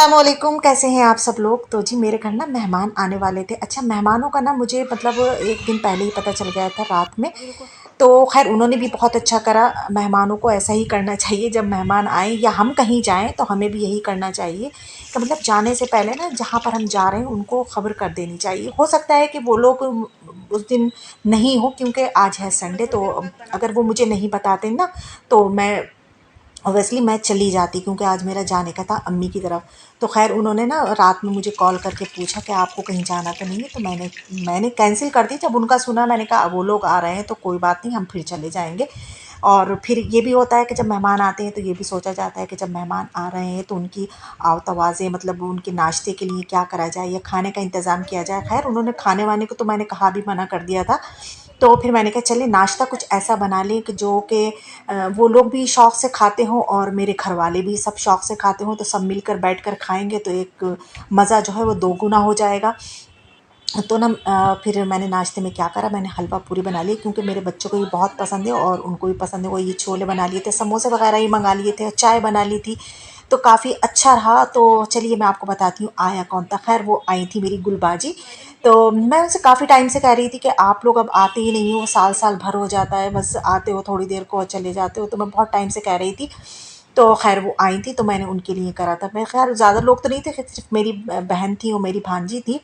अस्सलामुअलैकुम, कैसे हैं आप सब लोग। तो जी मेरे घर ना मेहमान आने वाले थे। अच्छा, मेहमानों का ना मुझे मतलब एक दिन पहले ही पता चल गया था रात में। तो खैर उन्होंने भी बहुत अच्छा करा। मेहमानों को ऐसा ही करना चाहिए, जब मेहमान आए या हम कहीं जाएं तो हमें भी यही करना चाहिए कि मतलब जाने से पहले ना जहाँ पर हम जा रहे हैं उनको खबर कर देनी चाहिए। हो सकता है कि वो लोग उस दिन नहीं हो, क्योंकि आज है संडे। तो अगर वो मुझे नहीं बताते ना तो मैं ऑब्वियसली मैं चली जाती, क्योंकि आज मेरा जाने का था अम्मी की तरफ। तो ख़ैर उन्होंने ना रात में मुझे कॉल करके पूछा कि आपको कहीं जाना तो नहीं है, तो मैंने कैंसिल कर दी। जब उनका सुना मैंने कहा वो लोग आ रहे हैं तो कोई बात नहीं, हम फिर चले जाएँगे। और फिर ये भी होता है कि जब मेहमान आते हैं तो ये भी सोचा जाता है कि जब मेहमान आ रहे हैं तो उनकी आवतवाज़ें मतलब उनके नाश्ते के लिए क्या करा जाए या खाने का इंतज़ाम किया जाए। ख़ैर उन्होंने खाने वाने को तो मैंने कहा भी मना कर दिया था। तो फिर मैंने कहा चलिए नाश्ता कुछ ऐसा बना लें कि जो कि वो लोग भी शौक़ से खाते हों और मेरे घरवाले भी सब शौक़ से खाते हों, तो सब मिलकर बैठकर खाएँगे तो एक मज़ा जो है वो दोगुना हो जाएगा। तो ना फिर मैंने नाश्ते में क्या करा, मैंने हलवा पूरी बना ली, क्योंकि मेरे बच्चों को ये बहुत पसंद है और उनको भी पसंद है। वो ये छोले बना लिए थे, समोसे वगैरह ही मँगा लिए थे, चाय बना ली थी। तो काफ़ी अच्छा रहा। तो चलिए मैं आपको बताती हूँ आया कौन था। ख़ैर वो आई थी मेरी गुलबाजी। तो मैं उनसे काफ़ी टाइम से कह रही थी कि आप लोग अब आते ही नहीं हो, साल-साल भर हो जाता है, बस आते हो थोड़ी देर को और चले जाते हो। तो मैं बहुत टाइम से कह रही थी। तो ख़ैर वो आई थी तो मैंने उनके लिए करा था। मैं ख़ैर ज़्यादा लोग तो नहीं थे, सिर्फ़ मेरी बहन थी और मेरी भांजी थी।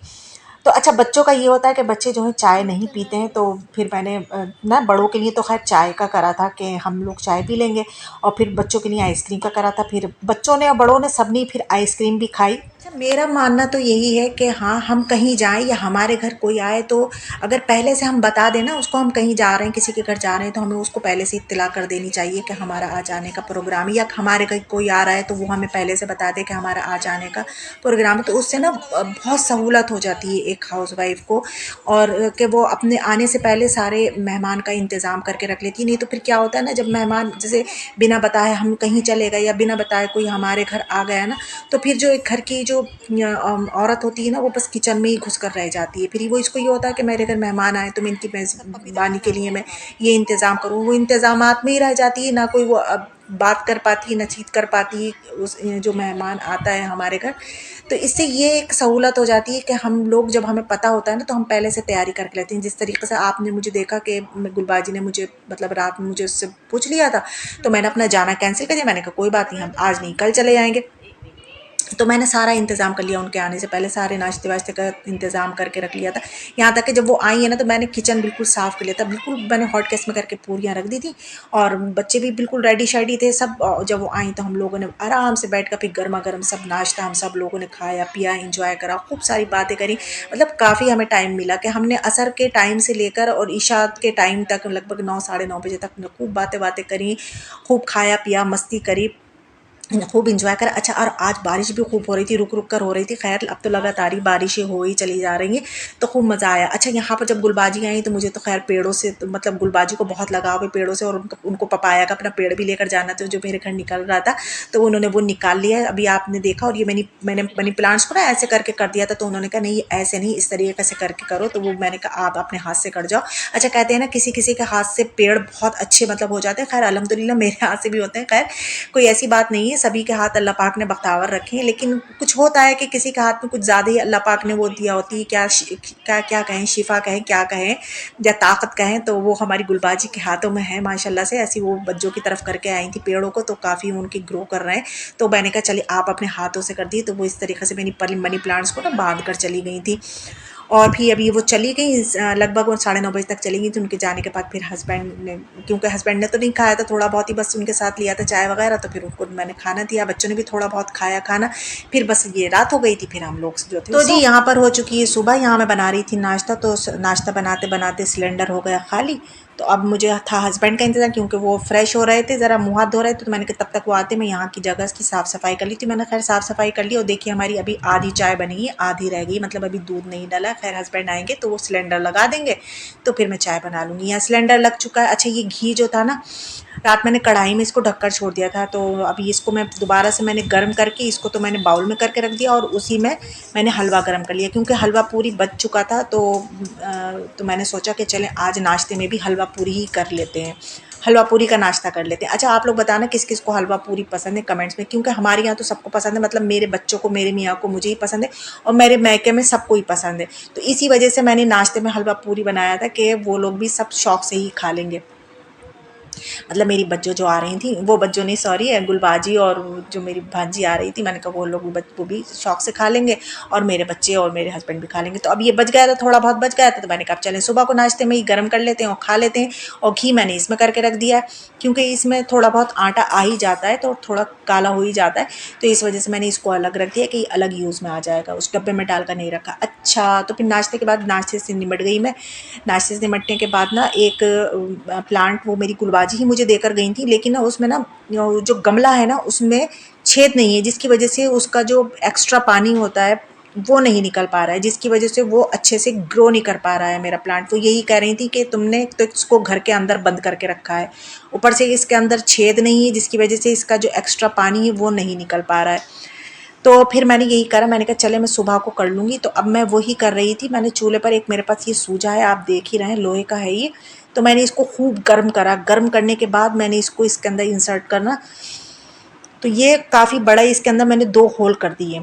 तो अच्छा, बच्चों का ये होता है कि बच्चे जो हैं चाय नहीं पीते हैं, तो फिर मैंने ना बड़ों के लिए तो ख़ैर चाय का करा था कि हम लोग चाय पी लेंगे, और फिर बच्चों के लिए आइसक्रीम का करा था। फिर बच्चों ने और बड़ों ने सबने फिर आइसक्रीम भी खाई। अच्छा, मेरा मानना तो यही है कि हाँ, हम कहीं जाएँ या हमारे घर कोई आए तो अगर पहले से हम बता दें ना उसको, हम कहीं जा रहे हैं, किसी के घर जा रहे हैं, तो हमें उसको पहले से इत्तला कर देनी चाहिए कि हमारा आज आने का प्रोग्राम है, या हमारे घर कोई आ रहा है तो वो हमें पहले से बता दे कि हमारा आज आने का प्रोग्राम है। तो उससे ना बहुत सहूलत हो जाती है एक हाउसवाइफ को, और कि वो अपने आने से पहले सारे मेहमान का इंतज़ाम करके रख लेती है। नहीं तो फिर क्या होता है ना, जब मेहमान जैसे बिना बताए हम कहीं चले गए या बिना बताए कोई हमारे घर आ गया ना, तो फिर जो एक घर की जो औरत होती है ना, वो बस किचन में ही घुस कर रह जाती है। फिर वो इसको ये होता है कि मेरे घर मेहमान आए तो मैं इनकी मेज़बानी के लिए मैं ये इंतज़ाम करूँ, वो इंतज़ामात में ही रह जाती है। ना कोई वो अब बात कर पाती है, ना चीत कर पाती है उस जो मेहमान आता है हमारे घर। तो इससे ये एक सहूलत हो जाती है कि हम लोग जब हमें पता होता है ना तो हम पहले से तैयारी करके लेते हैं। जिस तरीके से आपने मुझे देखा कि गुलबाजी ने मुझे मतलब रात में मुझे उससे पूछ लिया था, तो मैंने अपना जाना कैंसिल कर दिया। मैंने कहा कोई बात नहीं, हम आज नहीं कल चले जाएंगे। तो मैंने सारा इंतज़ाम कर लिया, उनके आने से पहले सारे नाश्ते वाश्ते का इंतज़ाम करके रख लिया था। यहाँ तक कि जब वो आई है ना तो मैंने किचन बिल्कुल साफ़ कर लिया था, बिल्कुल मैंने हॉट केस में करके पूरियाँ रख दी थी, और बच्चे भी बिल्कुल रेडी शेडी थे सब। जब वो आई तो हम लोगों ने आराम से बैठ कर फिर गर्मा गर्म सब नाश्ता हम सब लोगों ने खाया पिया, इंजॉय करा, खूब सारी बातें करी। मतलब काफ़ी हमें टाइम मिला कि हमने असर के टाइम से लेकर और इशा के टाइम तक लगभग 9 साढ़े 9 बजे तक खूब बातें बातें करी, खूब खाया पिया, मस्ती करी, खूब एंजॉय करा। अच्छा, और आज बारिश भी खूब हो रही थी, रुक रुक कर हो रही थी। खैर अब तो लगातार ही बारिशें हो ही चली जा रही हैं, तो खूब मज़ा आया। अच्छा, यहाँ पर जब गुलबाजी आई तो मुझे तो खैर पेड़ों से तो मतलब गुलबाजी को बहुत लगाव है पेड़ों से, और उनको पपाया का अपना पेड़ भी लेकर जाना था जो मेरे घर निकल रहा था, तो उन्होंने वो निकाल लिया है अभी आपने देखा। और ये मैंने मनी प्लांट्स को ना ऐसे करके कर दिया था, तो उन्होंने कहा नहीं ऐसे नहीं, इस तरीके से करके करो। तो वो मैंने कहा आप अपने हाथ से कर जाओ। अच्छा, कहते हैं ना किसी किसी के हाथ से पेड़ बहुत अच्छे मतलब हो जाते हैं। खैर अल्हम्दुलिल्लाह मेरे हाथ से भी होते हैं। खैर कोई ऐसी बात नहीं है, सभी के हाथ अल्लाह पाक ने बख्तावर रखे हैं, लेकिन कुछ होता है कि किसी के हाथ में कुछ ज़्यादा ही अल्लाह पाक ने वो दिया होती है, क्या क्या कहें, शिफा कहें, क्या कहें या ताकत कहें, तो वो हमारी गुलबाजी के हाथों में है माशाल्लाह से। ऐसी वो बच्चों की तरफ करके आई थी पेड़ों को, तो काफ़ी उनकी ग्रो कर रहे हैं। तो मैंने कहा चलिए आप अपने हाथों से कर दिए, तो वो इस तरीके से मेरी मनी प्लांट्स को ना बांध कर चली गई थी। और भी अभी वो चली गई लगभग वो 9:30 बजे तक चली गई थी। उनके जाने के बाद फिर हस्बैंड ने, क्योंकि हस्बैंड ने तो नहीं खाया था, थोड़ा बहुत ही बस उनके साथ लिया था चाय वगैरह, तो फिर उनको मैंने खाना दिया, बच्चों ने भी थोड़ा बहुत खाया खाना। फिर बस ये रात हो गई थी, फिर हम लोग जो थे तो जी यहाँ पर हो चुकी है सुबह। यहाँ मैं बना रही थी नाश्ता, तो नाश्ता बनाते बनाते सिलेंडर हो गया खाली। तो अब मुझे था हस्बैंड का इंतज़ार, क्योंकि वो फ्रेश हो रहे थे, ज़रा मुँह हाथ धो रहे थे, तो मैंने कहा तब तक वो आते मैं यहाँ की जगह की साफ़ सफाई कर ली थी। मैंने खैर साफ़ सफाई कर ली, और देखिए हमारी अभी आधी चाय बनी है, आधी रह गई, मतलब अभी दूध नहीं डाला। खैर हस्बैंड आएंगे तो वो सिलेंडर लगा देंगे, तो फिर मैं चाय बना लूँगी। यहाँ सिलेंडर लग चुका है। अच्छा, ये घी जो था ना, रात मैंने कढ़ाई में इसको ढककर छोड़ दिया था, तो अभी इसको मैं दोबारा से मैंने गर्म करके इसको तो मैंने बाउल में करके रख दिया, और उसी में मैंने हलवा गर्म कर लिया, क्योंकि हलवा पूरी बच चुका था। तो मैंने सोचा कि चलें आज नाश्ते में भी हलवा पूरी ही कर लेते हैं। हलवा पूरी का नाश्ता कर लेते हैं। अच्छा आप लोग बताना किस किस को हलवा पूरी पसंद है कमेंट्स में, क्योंकि हमारे यहाँ तो सबको पसंद है, मतलब मेरे बच्चों को, मेरे मियाँ को, मुझे ही पसंद है और मेरे मायके में सबको ही पसंद है। तो इसी वजह से मैंने नाश्ते में हलवा पूरी बनाया था कि वो लोग भी सब शौक से ही खा लेंगे। मतलब मेरी बच्चों जो आ रही थी, वो बच्चों नहीं सॉरी, गुलबाजी और जो मेरी भांजी आ रही थी, मैंने कहा वो लोग वो भी शौक से खा लेंगे और मेरे बच्चे और मेरे हस्बैंड भी खा लेंगे। तो अब ये बच गया था, थोड़ा बहुत बच गया था, तो मैंने कहा चलें सुबह को नाश्ते में ही गर्म कर लेते हैं और खा लेते हैं। और घी मैंने इसमें करके रख दिया है, क्योंकि इसमें थोड़ा बहुत आटा आ ही जाता है तो थोड़ा काला हो ही जाता है, तो इस वजह से मैंने इसको अलग रख दिया कि अलग यूज़ में आ जाएगा, उस डब्बे में डाल कर नहीं रखा। अच्छा तो फिर नाश्ते के बाद, नाश्ते से निमट गई मैं। नाश्ते से निमटने के बाद ना एक प्लांट वो मेरी गुलबाजी ही मुझे देकर गई थी, लेकिन ना उसमें ना जो गमला है ना उसमें छेद नहीं है, जिसकी वजह से उसका जो एक्स्ट्रा पानी होता है वो नहीं निकल पा रहा है, जिसकी वजह से वो अच्छे से ग्रो नहीं कर पा रहा है मेरा प्लांट। वो यही कह रही थी कि तुमने तो इसको घर के अंदर बंद करके रखा है, ऊपर से इसके अंदर छेद नहीं है, जिसकी वजह से इसका जो एक्स्ट्रा पानी है वो नहीं निकल पा रहा है। तो फिर मैंने यही करा, मैंने कहा चले मैं सुबह को कर लूँगी। तो अब मैं वही कर रही थी। मैंने चूल्हे पर, एक मेरे पास ये सूजा है, आप देख ही रहे हैं लोहे का है ये, तो मैंने इसको खूब गर्म करा। गर्म करने के बाद मैंने इसको इसके अंदर इंसर्ट करना, तो ये काफ़ी बड़ा, इसके अंदर मैंने 2 होल कर दिए।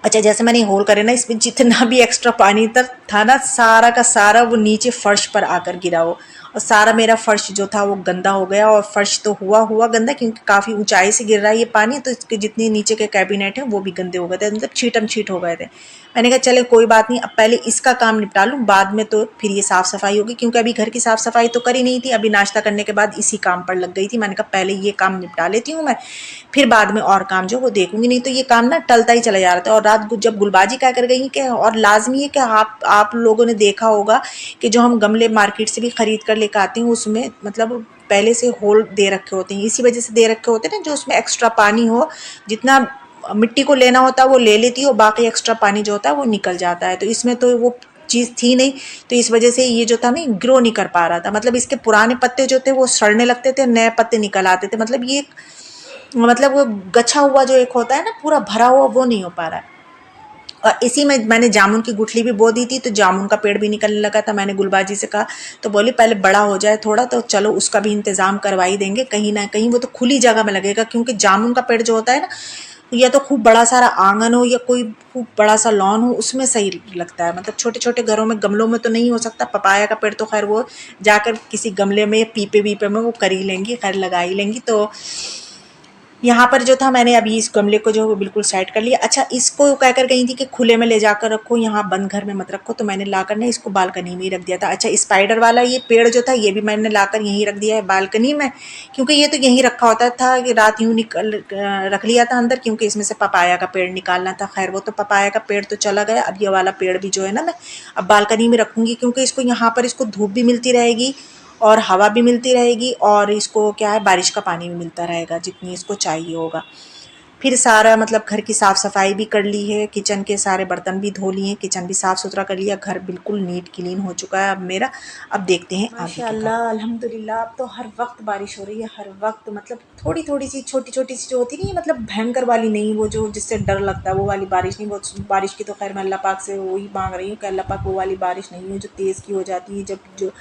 अच्छा जैसे मैंने होल करे ना, इसमें जितना भी एक्स्ट्रा पानी था ना, सारा का सारा वो नीचे फर्श पर आकर गिरा वो, और सारा मेरा फर्श जो था वो गंदा हो गया। और फर्श तो हुआ हुआ गंदा, क्योंकि काफ़ी ऊंचाई से गिर रहा है ये पानी, तो इसके जितने नीचे के कैबिनेट हैं वो भी गंदे हो गए थे, मतलब छीटम छीट हो गए थे। मैंने कहा चले कोई बात नहीं, अब पहले इसका काम निपटा लूँ, बाद में तो फिर ये साफ़ सफाई होगी, क्योंकि अभी घर की साफ़ सफाई तो करी नहीं थी, अभी नाश्ता करने के बाद इसी काम पर लग गई थी। मैंने कहा पहले ये काम निपटा लेती हूँ मैं, फिर बाद में और काम जो वो देखूंगी, नहीं तो ये काम ना टलता ही चला जा रहा था। और रात को जब गुलबाजी क्या कर गई कि, और लाजमी है कि आप लोगों ने देखा होगा कि जो हम गमले मार्केट से भी खरीद कर लेकर आते हैं उसमें मतलब पहले से होल दे रखे होते हैं, इसी वजह से दे रखे होते हैं ना, जो उसमें एक्स्ट्रा पानी हो, जितना मिट्टी को लेना होता है वो ले लेती है और बाकी एक्स्ट्रा पानी जो होता है वो निकल जाता है। तो इसमें तो वो चीज़ थी नहीं, तो इस वजह से ये जो था ना ग्रो नहीं कर पा रहा था, मतलब इसके पुराने पत्ते जो थे वो सड़ने लगते थे, नए पत्ते निकल आते थे, मतलब ये मतलब वो गछा हुआ जो एक होता है ना पूरा भरा हुआ, वो नहीं हो पा रहा है। और इसी में मैंने जामुन की गुठली भी बो दी थी, तो जामुन का पेड़ भी निकलने लगा था। मैंने गुलबाजी से कहा, तो बोली पहले बड़ा हो जाए थोड़ा तो चलो उसका भी इंतज़ाम करवा ही देंगे, कहीं ना कहीं वो तो खुली जगह में लगेगा, क्योंकि जामुन का पेड़ जो होता है ना, या तो खूब बड़ा सारा आंगन हो या कोई खूब बड़ा सा लॉन हो, उसमें सही लगता है, मतलब छोटे छोटे घरों में, गमलों में तो नहीं हो सकता। पपाया का पेड़ तो खैर वो जाकर किसी गमले में या पीपे वीपे में वो कर ही लेंगी, खैर लगा ही लेंगी। तो यहाँ पर जो था, मैंने अभी इस गमले को जो बिल्कुल साइड कर लिया। अच्छा इसको क्या कर गई थी कि खुले में ले जाकर रखो, यहाँ बंद घर में मत रखो, तो मैंने लाकर ना इसको बालकनी में ही रख दिया था। अच्छा स्पाइडर वाला ये पेड़ जो था ये भी मैंने लाकर यहीं रख दिया है बालकनी में, क्योंकि ये तो यहीं रखा होता था कि रात यूँ निकल रख लिया था अंदर, क्योंकि इसमें से पपाया का पेड़ निकालना था। खैर वो तो पपाया का पेड़ तो चला गया, अब ये वाला पेड़ भी जो है ना मैं अब बालकनी में रखूँगी, क्योंकि इसको यहाँ पर इसको धूप भी मिलती रहेगी और हवा भी मिलती रहेगी, और इसको क्या है बारिश का पानी भी मिलता रहेगा जितनी इसको चाहिए होगा। फिर सारा मतलब घर की साफ़ सफाई भी कर ली है, किचन के सारे बर्तन भी धो लिए, किचन भी साफ़ सुथरा कर लिया, घर बिल्कुल नीट क्लीन हो चुका है अब मेरा। अब देखते हैं आगे क्या माशाल्लाह अल्हम्दुलिल्लाह। अब तो हर वक्त बारिश हो रही है, हर वक्त, मतलब थोड़ी थोड़ी सी छोटी छोटी सी जो होती नहीं है, मतलब भयंकर वाली नहीं, वो जो जिससे डर लगता है वो वाली बारिश नहीं। वो बारिश की तो खैर मैं अल्लाह पाक से वही मांग रही हूँ कि अल्लाह पाक वो वाली बारिश नहीं हो जो तेज़ की हो जाती है, जब जो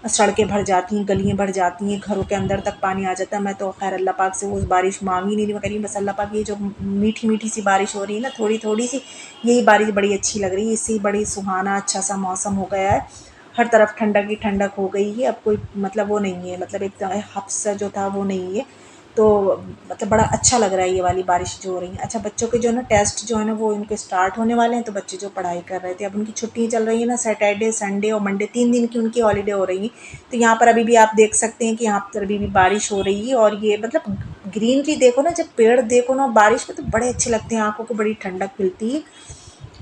सड़कें भर जाती हैं, गलियाँ भर जाती हैं, घरों के अंदर तक पानी आ जाता है। मैं तो खैर अल्लाह पाक से वो बारिश मांग ही नहीं रही, मैं कह रही हूँ बस अल्लाह पाक ये जो मीठी मीठी सी बारिश हो रही है ना, थोड़ी थोड़ी सी, यही बारिश बड़ी अच्छी लग रही है, इससे बड़ी सुहाना अच्छा सा मौसम हो गया है, हर तरफ ठंडक ही ठंडक हो गई है। अब कोई मतलब वो नहीं है, मतलब एक हफ्सा जो था वो नहीं है, तो मतलब बड़ा अच्छा लग रहा है ये वाली बारिश जो हो रही है। अच्छा बच्चों के जो है ना टेस्ट जो है ना वो इनके स्टार्ट होने वाले हैं, तो बच्चे जो पढ़ाई कर रहे थे अब उनकी छुट्टियाँ चल रही है ना, सैटरडे संडे और मंडे 3 दिन की उनकी हॉलीडे हो रही है। तो यहाँ पर अभी भी आप देख सकते हैं कि यहाँ पर अभी भी बारिश हो रही है, और ये मतलब ग्रीनरी देखो ना, जब पेड़ देखो ना बारिश में तो बड़े अच्छे लगते हैं, आंखों को बड़ी ठंडक मिलती है।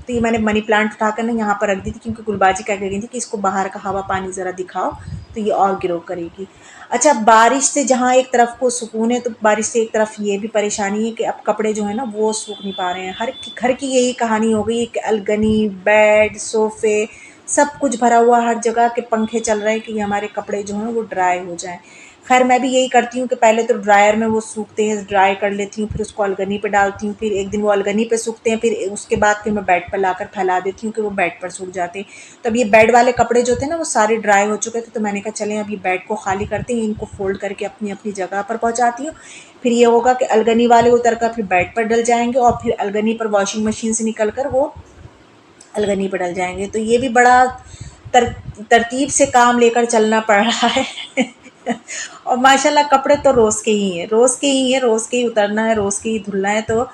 तो ये मैंने मनी प्लांट उठाकर ना यहाँ पर रख दी थी, क्योंकि गुलबाजी क्या कह रही थी कि इसको बाहर का हवा पानी ज़रा दिखाओ तो ये और ग्रो करेगी। अच्छा बारिश से जहाँ एक तरफ को सुकून है, तो बारिश से एक तरफ ये भी परेशानी है कि अब कपड़े जो है ना वो सूख नहीं पा रहे हैं। हर घर की यही कहानी हो गई है कि अलगनी, बेड, सोफ़े सब कुछ भरा हुआ, हर जगह के पंखे चल रहे हैं कि हमारे कपड़े जो हैं वो ड्राई हो जाएं। खैर मैं भी यही करती हूँ कि पहले तो ड्रायर में वो सूखते हैं, ड्राई कर लेती हूँ, फिर उसको अलगनी पे डालती हूँ, फिर एक दिन वो अलगनी पे सूखते हैं, फिर उसके बाद फिर मैं बेड पर लाकर फैला देती हूँ कि वो बेड पर सूख जाते हैं। तो अब ये बेड वाले कपड़े जो थे ना वो सारे ड्राई हो चुके थे, तो मैंने कहा चलें अब ये बेड को खाली करते हैं, इनको फोल्ड करके अपनी अपनी जगह पर पहुँचाती हूँ। फिर ये होगा कि अलगनी वाले उतर कर फिर बेड पर डल जाएंगे और फिर अलगनी पर वॉशिंग मशीन से निकल कर वो अलगनी पर डल जाएंगे। तो ये भी बड़ा तर, तरतीब से काम लेकर चलना पड़ रहा है। और माशाल्लाह कपड़े तो रोज़ के ही हैं, रोज़ के ही हैं, रोज़ के ही उतरना है, रोज़ के ही धुलना है। तो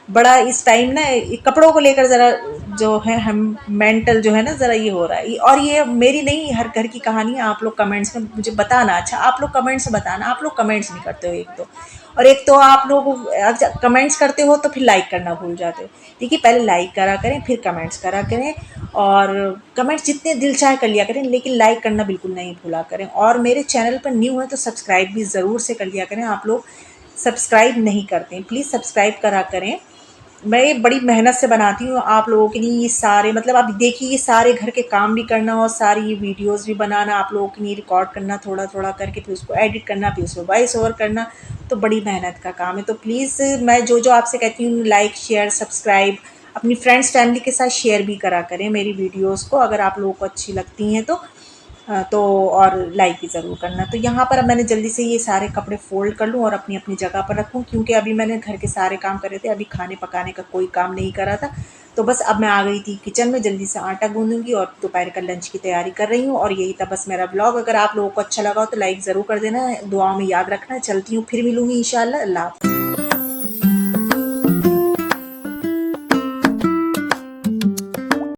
बड़ा इस टाइम ना कपड़ों को लेकर ज़रा जो है हम मेंटल जो है ना ज़रा ये हो रहा है। और ये मेरी नहीं, हर घर की कहानी है। आप लोग कमेंट्स में मुझे बताना। अच्छा, आप लोग कमेंट्स में बताना, आप लोग कमेंट्स नहीं करते हो एक तो, और एक तो आप लोग कमेंट्स करते हो तो फिर लाइक करना भूल जाते हो। देखिए पहले लाइक करा करें, फिर कमेंट्स करा करें, और कमेंट्स जितने दिल चाहे कर लिया करें, लेकिन लाइक करना बिल्कुल नहीं भूला करें। और मेरे चैनल पर न्यू है तो सब्सक्राइब भी ज़रूर से कर लिया करें। आप लोग सब्सक्राइब नहीं करते हैं, प्लीज़ सब्सक्राइब करा करें। मैं ये बड़ी मेहनत से बनाती हूँ आप लोगों के लिए, ये सारे मतलब आप देखिए, ये सारे घर के काम भी करना और सारी ये वीडियोस भी बनाना, आप लोगों के लिए रिकॉर्ड करना थोड़ा थोड़ा करके, फिर उसको एडिट करना, फिर उसको वॉइस ओवर करना, तो बड़ी मेहनत का काम है। तो प्लीज़ मैं जो जो आपसे कहती हूँ, लाइक शेयर सब्सक्राइब अपनी फ्रेंड्स फैमिली के साथ शेयर भी करा करें मेरी वीडियोस को, अगर आप लोगों को अच्छी लगती हैं तो। तो और लाइक भी ज़रूर करना। तो यहाँ पर अब मैंने जल्दी से ये सारे कपड़े फ़ोल्ड कर लूँ और अपनी अपनी जगह पर रखूँ, क्योंकि अभी मैंने घर के सारे काम करे थे, अभी खाने पकाने का कोई काम नहीं करा था। तो बस अब मैं आ गई थी किचन में, जल्दी से आटा गूँधूँगी और दोपहर का लंच की तैयारी कर रही हूँ। और यही था बस मेरा व्लॉग। अगर आप लोगों को अच्छा लगा हो तो लाइक ज़रूर कर देना, दुआओं में याद रखना। चलती हूँ, फिर मिलूँगी इंशाल्लाह। अल्लाह हाफ़िज़।